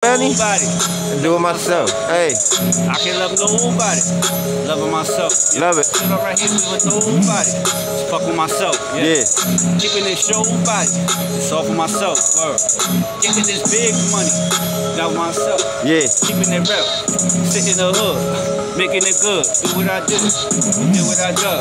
Nobody. Do it myself. Hey. I can't love nobody. Loving myself. Yeah. Love it. Sit up right here with nobody. Just fuck with myself. Yeah. Keeping this show body. It's all for myself. Word. Getting this big money. Got myself. Yeah. Keeping it real. Sitting in the hood. Making it good. Do what I do. Do what I do.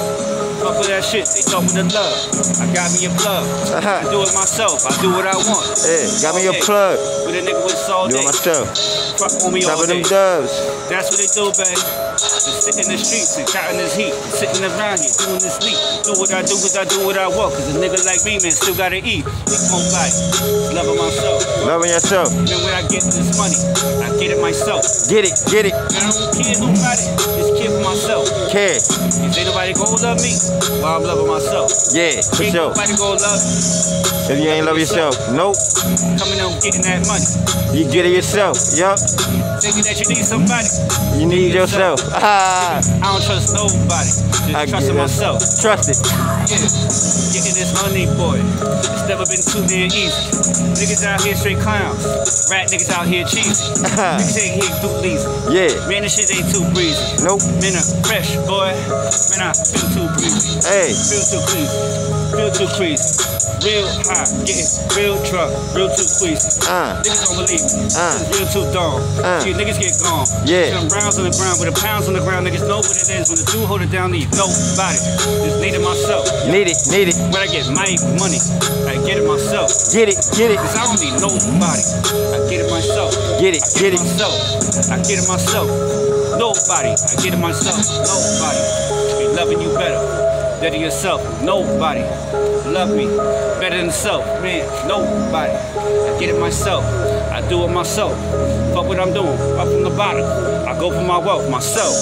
Fuck with that shit. They talk with the love. I got me a plug. I do it myself. I do what I want. Yeah. Got me a plug. With a nigga with all day. Do it myself. Fuck on me all day. Them dubs. That's what they do, baby. Just sit in the streets and counting this heat. Sitting around here doing this sleep. Do what I do cause I do what I want. Cause a nigga like me, man, still gotta eat. Weak won't bite. Loving myself. Loving yourself. Then when I get this money, I get it myself. Get it, get it. And I don't care nobody. Just care for myself. Care. If ain't nobody gonna love me, well, I'm loving myself. Yeah, for ain't sure. Nobody gonna love me. If you ain't love yourself. Nope. Coming out getting that money. You get it yourself. Yup. Thinking that you need somebody. You need yourself. I don't trust nobody. Just trusting myself. Trust it. Yeah. Getting this money, boy. It's never been too damn easy. Niggas out here straight clowns. Rat niggas out here cheesy. Niggas ain't here too lazy. Yeah. Man, this shit ain't too breezy. Nope. Man, I'm fresh, boy. Man, I feel too breezy. Hey. Feel too crazy. Feel too crazy. Real high. Getting real truck. Real too queasy. Niggas don't believe me. It's real too dumb. See, niggas get gone. Yeah. Some rounds on the ground with the pounds on the ground. Niggas know what it is. When the dude hold it down, need nobody. Just need it myself. Need it, need it. When I get my money, I get it myself. Get it, get it. Cause I don't need nobody. I get it myself. Get it, get it. Myself. I get it myself. Nobody. I get it myself. Nobody. Be loving you better than yourself. Nobody. Love me better than self. Man, nobody. I get it myself. I do it myself. Fuck what I'm doing. Up from the bottom. I go for my wealth myself.